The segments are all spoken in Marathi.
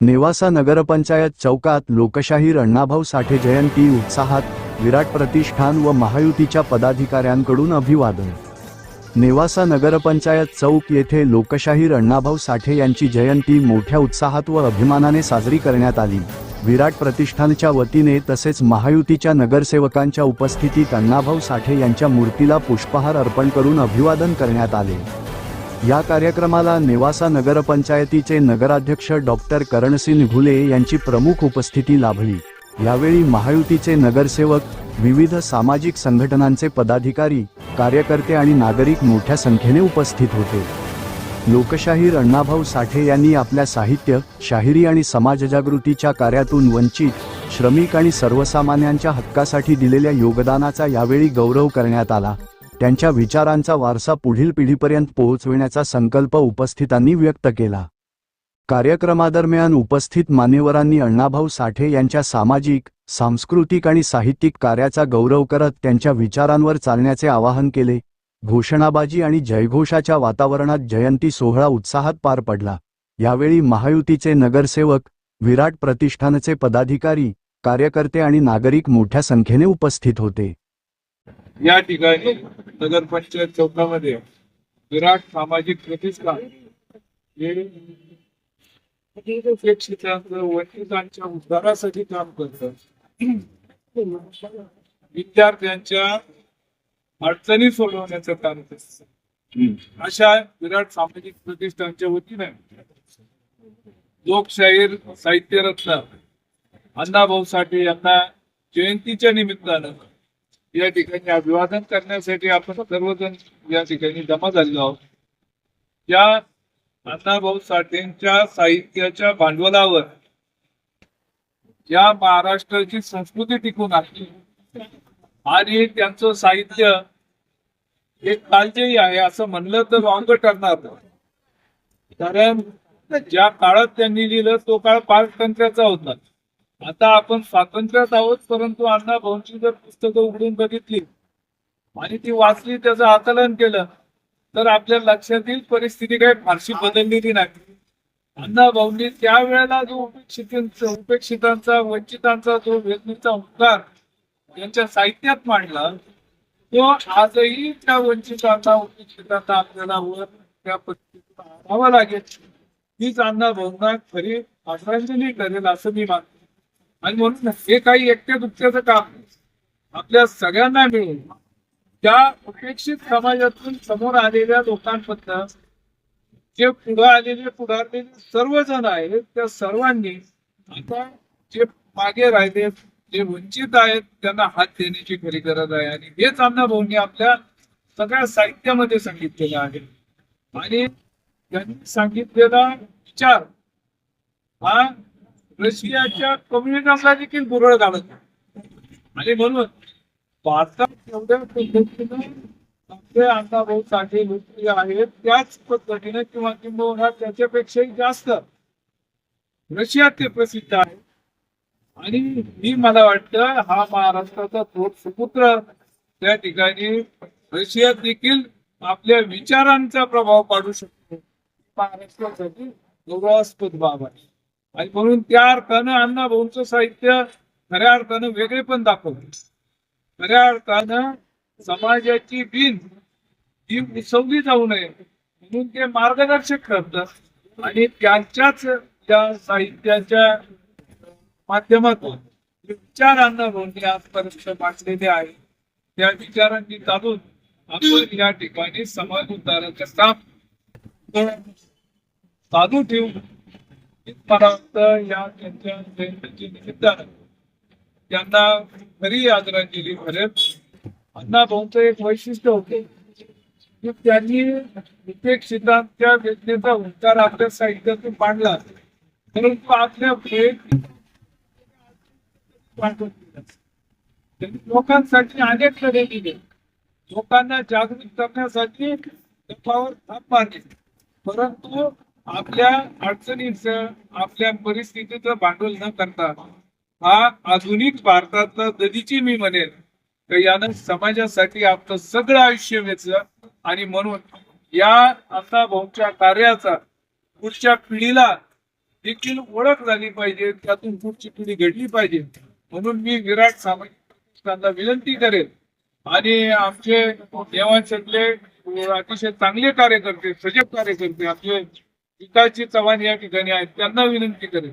नेवासा नगरपंचायत चौकात लोकशाहीर अण्णाभाऊ साठे जयंती उत्साहात, विराट प्रतिष्ठान व महायुतीच्या पदाधिकाऱ्यांकडून अभिवादन। नेवासा नगरपंचायत चौक येथे लोकशाहीर अण्णाभाऊ साठे यांची जयंती मोठ्या उत्साहात व अभिमानाने साजरी करण्यात आली। विराट प्रतिष्ठानच्या वतीने तसेच महायुतीच्या नगरसेवकांच्या उपस्थितीत अण्णाभाऊ साठे यांच्या मूर्तीला पुष्पहार अर्पण करून अभिवादन करण्यात आले। या कार्यक्रमाला नेवासा नगरपंचायतीचे नगराध्यक्ष डॉक्टर करणसिंह घुले यांची प्रमुख उपस्थिती लाभली। यावेळी महायुतीचे नगरसेवक, विविध सामाजिक संघटनांचे पदाधिकारी, कार्यकर्ते आणि नागरिक मोठ्या संख्येने उपस्थित होते। लोकशाहीर अण्णाभाऊ साठे यांनी आपल्या साहित्य, शाहिरी आणि समाजजागृतीच्या कार्यातून वंचित, श्रमिक आणि सर्वसामान्यांच्या हक्कासाठी दिलेल्या योगदानाचा यावेळी गौरव करण्यात आला। त्यांच्या विचारांचा वारसा पुढील पिढीपर्यंत पोहोचविण्याचा संकल्प उपस्थितांनी व्यक्त केला। कार्यक्रमादरम्यान उपस्थित मान्यवरांनी अण्णाभाऊ साठे यांच्या सामाजिक, सांस्कृतिक आणि साहित्यिक कार्याचा गौरव करत त्यांच्या विचारांवर चालण्याचे आवाहन केले। घोषणाबाजी आणि जयघोषाच्या वातावरणात जयंती सोहळा उत्साहात पार पडला। यावेळी महायुतीचे नगरसेवक, विराट प्रतिष्ठानचे पदाधिकारी, कार्यकर्ते आणि नागरिक मोठ्या संख्येने उपस्थित होते। या ठिकाणी नगरपंचायत चौकामध्ये विराट सामाजिक प्रतिष्ठान वंचितांच्या उद्धारासाठी काम करतं। विद्यार्थ्यांच्या अडचणी सोडवण्याचं काम करतं। अशा विराट सामाजिक प्रतिष्ठानच्या वतीने लोकशाहीर साहित्यरत्न अण्णाभाऊ साठे यांना जयंतीच्या निमित्तानं या ठिकाणी अभिवादन करण्यासाठी आपण सर्वजण या ठिकाणी जमा झालेलो आहोत। या अण्णाभाऊ साठेंच्या साहित्याच्या भांडवलावर या महाराष्ट्राची संस्कृती टिकून आहे आणि त्यांचं साहित्य एक कालचेही आहे असं म्हणलं तर वांग ठरणार नाही। कारण ज्या काळात त्यांनी लिहिलं तो काळ पारतंत्र्याचा होता। आता आपण स्वातंत्र्यात आहोत, परंतु अण्णाभाऊंची जर पुस्तकं उघडून बघितली आणि ती वाचली, त्याचं आकलन केलं तर आपल्या लक्षात येईल परिस्थिती काही फारशी बदललेली नाही। अण्णाभाऊंनी त्यावेळेला जो उपेक्षितांचा, वंचितांचा जो वेदनेचा उद्गार त्यांच्या साहित्यात मांडला, तो आजही त्या वंचितांना, उपेक्षितांना आपल्याला वर त्या परिस्थितीत आणावं लागेल। हीच अण्णाभाऊंना खरी आदरांजली करेल असं मी मानतो। आणि म्हणून हे काही एकट्या दुःखाचं काम आपल्या सगळ्यांना मिळून त्या उपेक्षित समाजातून समोर आलेल्या लोकांबद्दल जे पुढे आलेले पुढारलेले सर्वजण आहेत, त्या सर्वांनी आता जे मागे राहिले, जे वंचित आहेत, त्यांना हात देण्याची खरी गरज आहे। आणि हेच अण्णाभाऊंनी आपल्या सगळ्या साहित्यामध्ये सांगितलेलं आहे। आणि त्यांनी सांगितलेला विचार हा रशियाच्या कम्युनिझमला देखील बुरळ घालत आणि म्हणून भारतात एवढ्या पद्धतीने आपले अण्णाभाऊ साठे लोकप्रिय आहेत, त्याच पद्धतीने किंवा किंबहुना त्याच्यापेक्षाही जास्त रशियात ते प्रसिद्ध आहे। आणि मी मला वाटतं हा महाराष्ट्राचा थोर सुपुत्र त्या ठिकाणी रशियात देखील आपल्या विचारांचा प्रभाव पाडू शकतो। महाराष्ट्रासाठी गौरवास्पद बाब आहे। आणि म्हणून त्या अर्थानं अण्णाभाऊंचं साहित्य खऱ्या अर्थानं वेगळे पण दाखवते। खऱ्या अर्थानं समाजाची भिंत ही उसवली जाऊ नये म्हणून ते मार्गदर्शक ठरतात। आणि त्यांच्याच त्या साहित्याच्या माध्यमातून विचार अण्णाभाऊंनी आजपर्यंत मांडलेले आहेत, त्या विचारांनी चालून आपण या ठिकाणी समाज उद्धाराचे काम चालू ठेवू। मला वाटतं या त्यांच्या जयंतीच्या निमित्तानं त्यांना खरी आदरांजली भरेल। अण्णाभाऊंचं एक वैशिष्ट्य होते की त्यांनी उपेक्षितांच्या वेदनेचा उद्गार आपल्या साहित्यातून मांडला, परंतु आपल्या त्यांनी लोकांसाठी अनेक लढे दिले, लोकांना जागृत करण्यासाठी त्याच्यावर थाप मारली, परंतु आपल्या अडचणीचं, आपल्या परिस्थितीचं भांडवल न करता हा आधुनिक भारतातला ददीची मी म्हणेल तर यानं समाजासाठी आपलं सगळं आयुष्य वेचलं। आणि म्हणून या अण्णाभाऊंच्या कार्याचा पुढच्या पिढीला देखील ओळख झाली पाहिजे, त्यातून पुढची पिढी घडली पाहिजे. म्हणून मी विराट सामाजिक प्रतिष्ठानला विनंती करेन आणि आमचे देवांशातले अतिशय चांगले कार्यकर्ते, सजग कार्यकर्ते आमचे विकासजी चव्हाण या ठिकाणी आहेत, त्यांना विनंती करेन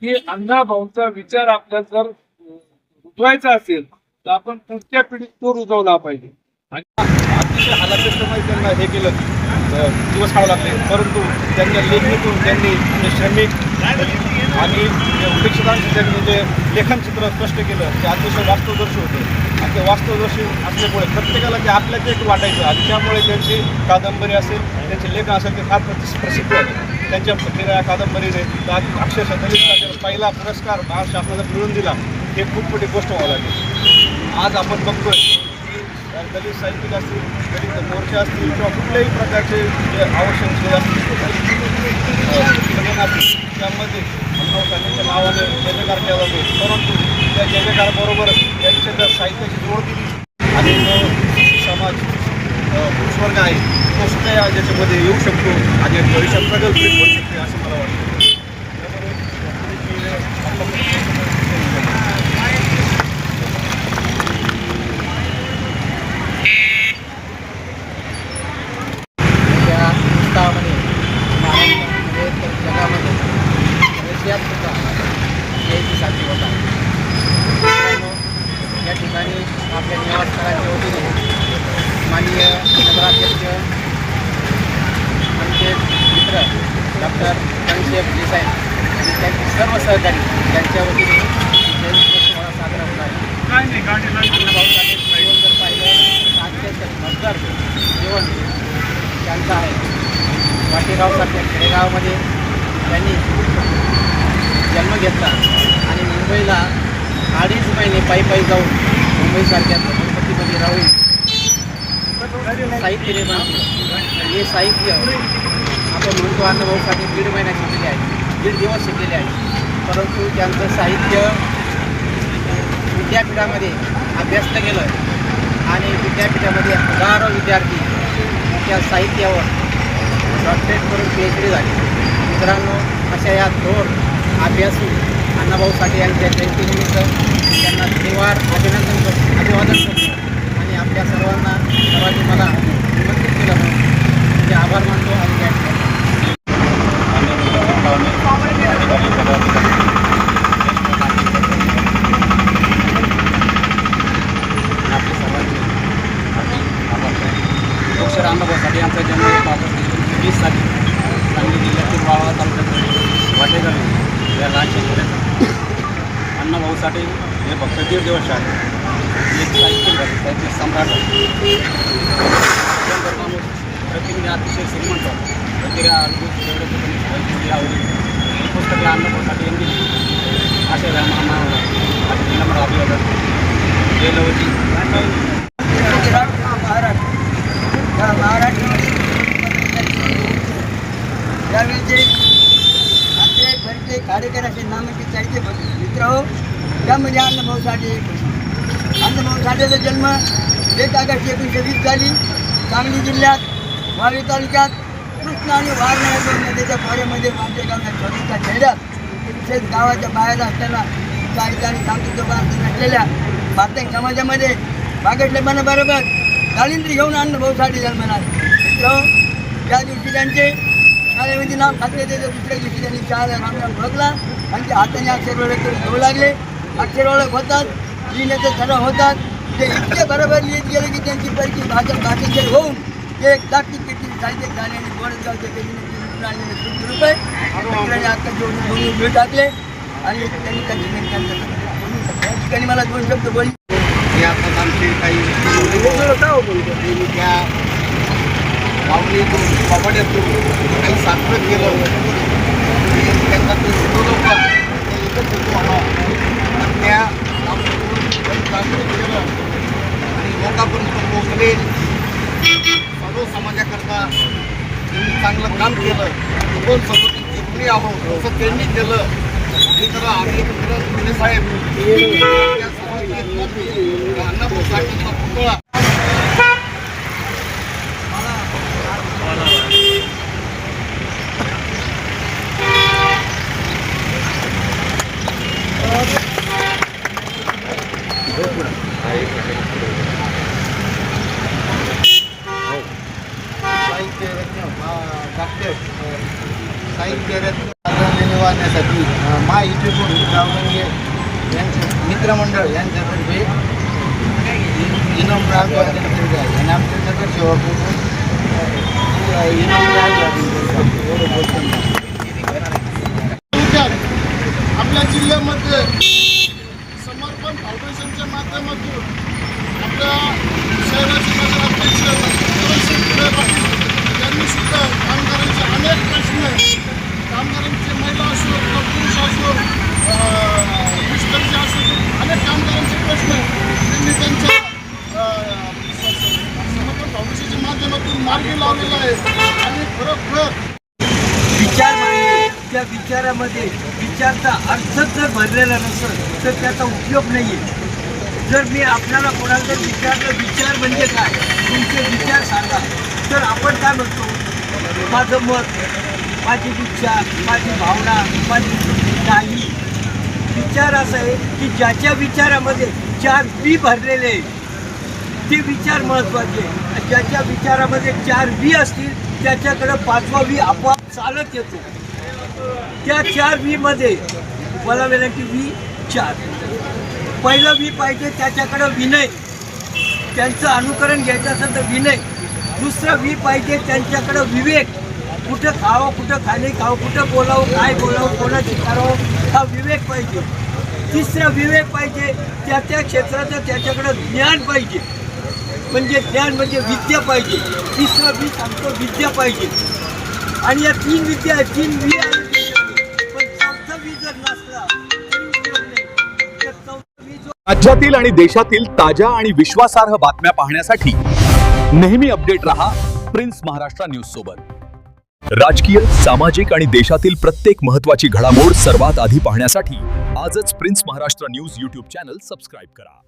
की अण्णा भाऊंचा विचार आपल्याला जर रुजवायचा असेल तर आपण पुढच्या पिढीत तो रुजवला पाहिजे. अतिशय हालापेक्षामध्ये त्यांना हे केलं, दिवस खावे लागले, परंतु त्यांच्या लेखणीतून त्यांनी जे श्रमिक आणि उपेक्षितांशी त्यांनी जे लेखनचित्र स्पष्ट केलं ते अतिशय वास्तवदर्शी होते. आणि ते वास्तवदर्शी असल्यामुळे प्रत्येकाला ते आपल्याच एक वाटायचं आणि त्यामुळे त्यांची कादंबरी असेल, त्यांचे लेखन असेल ते फार प्रसिद्ध होते. त्यांच्या या कादंबरीने अक्षरशः दलित राज्याला पहिला पुरस्कार महाराष्ट्र शासनाला मिळवून दिला, हे खूप मोठी गोष्ट व्हावं लागेल. आज आपण बघतोय की दलित साहित्यिक असतील, दलित मोर्चे असतील किंवा कुठल्याही प्रकारचे जे आवश्यक जे असतील त्यामध्ये अण्णाभाऊ साठेंच्या नावाने जयजयकार केला जातो. परंतु त्या जयजयकाराबरोबर त्यांच्या जर साहित्याची जोड दिली आणि जो समाज पुरुषवर्ग आहे तो सुद्धा याच्यामध्ये येऊ शकतो आणि भविष्यात प्रगल्भ होऊ शकते असं मला वाटतं. जगामध्ये रशियात सुद्धा जयंती साजरी होत आहे. या ठिकाणी आपल्या निवासस्थळाच्या वतीने माननीय नगराध्यक्ष आमचे मित्र डॉक्टर घनश्याम देसाई आणि त्यांचे सर्व सहकारी यांच्या वतीने जयंती सोहळा साजरा होत आहे. अण्णाभाऊ साठे जीवन जर पाहिलं तर अत्यंत मजदार जीवन त्यांचं आहे. वाटेगावसारख्या खेडेगावामध्ये त्यांनी जन्म घेतला आणि मुंबईला 2.5 महिने पायी जाऊन मुंबईसारख्या गणपतीमध्ये राहून साहित्य निर्माण केलं. हे साहित्य आपण म्हणतो अण्णाभाऊ साठे 1.5 महिना शिकलेले आहे, 1.5 दिवस शिकलेले आहे, परंतु त्यांचं साहित्य विद्यापीठामध्ये अभ्यासलं गेलं आणि विद्यापीठामध्ये हजारो विद्यार्थी त्या साहित्यावर डॉक्टरेट करून PhD झाली. मित्रांनो, अशा या थोर अभ्यासू अण्णाभाऊ साठे यांच्या जयंतीनिमित्त त्यांना धन्यवाद अभिवादन करतो आणि आपल्या सर्वांनी मला निमंत्रित केलं म्हणून ते आभार मानतो आणि या आपल्या सर्वांचे डॉक्टर अण्णाभाऊ साठे यांचा जन्म 1 ऑगस्ट 1920 साली सांगली जिल्ह्यातील वाळवा तालुक्यातील वाटेगाव या लहानशा खेड्यात. अण्णाभाऊ साठे हे फक्त 1.5 दिवस आहे, एक साहित्य सम्राट माणूस प्रतिनिधी अतिशय श्रीमंत प्रतिक्रिया यावरील पुस्तके अण्णाभाऊ साठे यांनी अशा नावाला अभिवादन केलं होती. त्यावेळीचे अत्रे भरते खाडेकर असे नामाचे साहित्य मित्र हो. त्यामध्ये अण्णाभाऊ साठे. अण्णाभाऊ साठेचा जन्म 1 ऑगस्ट 1920 झाली. सांगली जिल्ह्यात वाळवी तालुक्यात कृष्णा आणि वारणा या 2 नदीच्या खोऱ्यामध्ये वाटेगावच्या छोट्याच्या खेड्यात तसेच गावाच्या बाहेर असताना साहित्य आणि सांस्कृतिक असलेल्या भारतीय समाजामध्ये भागटलेपणाबरोबर दारिद्र्य घेऊन अण्णाभाऊ साठे जन्मला. मित्र त्या दिवशी त्यांचे शाळेमध्ये नाव खाते त्याच्या दुसऱ्या दिवशी त्यांनी शाळेला रामराम बघला. त्यांच्या हाताने अक्षर ओळख घेऊ लागले. अक्षर ओळख होतात, लिहिण्याचे सराव होतात. ते इतके बरोबर लिहित गेले की त्यांची पैकी भाषेचे होऊन ते 1 लाख किती साहित्य झाले आणि गोरजगावच्या ₹100 मित्रांनी आता जोडून घेऊन टाकले आणि त्यांनी त्या ठिकाणी मला 2 शब्द बोलले. यातच आमची काही त्या भावनेतून कबड्यातून काही साखरत गेलं त्यांना ते शिकवलं पण ते एकच होतो आणि त्या काही जागृत केलं आणि लोकांपर्यंत पोहोचले. सर्व समाजाकरता त्यांनी चांगलं काम केलं. कोण सर्वोच्च जिंकली आहोत असं त्यांनी केलं. आणि तर आम्ही साहेब अण्णाभाऊ साठेंचा पुतळा आणण्यासाठी महायुतीकडून गावगंगे यांचे मित्रमंडळ यांच्यातर्फे इनाम राज केलं आहे आणि आमच्या नगरसेवक इनाम राज एवढं बोलतो. आपल्या जिल्ह्यामध्ये समर्पण फाउंडेशनच्या माध्यमातून आपल्या शहराचे नगराध्यक्ष त्यांनी सुद्धा कामगारांचे अनेक प्रश्न, कामगारांचे महिला असो किंवा पुरुष असो, मिस्टरचे असो, अनेक कामगारांचे प्रश्न त्यांनी त्यांच्या समर्पण फाउंडेशनच्या माध्यमातून मार्गी लावलेला आहे आणि खरोखर विचार मांडले, त्या विचारामध्ये विचारचा अर्थच जर भरलेला नसेल तर त्याचा उपयोग नाही आहे. जर मी आपल्याला कोणाला जर विचारलं विचार म्हणजे काय, तुमचे विचार सांगा, तर आपण काय म्हणतो, माझं मत, माझी इच्छा, माझी भावना, माझी नाही. विचार असा आहे की ज्याच्या विचारामध्ये 4 बी भरलेले आहे ते विचार महत्त्वाचे. ज्याच्या विचारामध्ये 4 बी असतील त्याच्याकडं 5वा बी आपोआप चालत येतो. त्या 4 बी मध्ये मला विनंती V4. पहिलं बी पाहिजे त्याच्याकडं विनय, त्यांचं अनुकरण घ्यायचं असेल तर विनय. दुसरं बी पाहिजे त्यांच्याकडं विवेक, कुठं खावं कुठं खाणे खावं, कुठं बोलावं काय बोलावं, कोणाची करावं हा विवेक पाहिजे. तिसरं विवेक पाहिजे त्या क्षेत्राचं त्याच्याकडं ज्ञान पाहिजे, म्हणजे ज्ञान म्हणजे विद्या पाहिजे. तिसरं बी सांगतो विद्या पाहिजे. आणि या 3 विद्या 3 बी आले पण 4था बी जर नसला तरी उपयोग नाही. तर 4था बी जो राज्यातील आणि देशातील ताज्या आणि विश्वासार्ह बातम्या पाहण्यासाठी नेहमी अपडेट रहा प्रिन्स महाराष्ट्र न्यूज सोबत. राजकीय, सामाजिक आणि देशातील प्रत्येक महत्त्वाची घडामोड सर्वात आधी पाहण्यासाठी आजच prince Maharashtra news YouTube channel subscribe करा.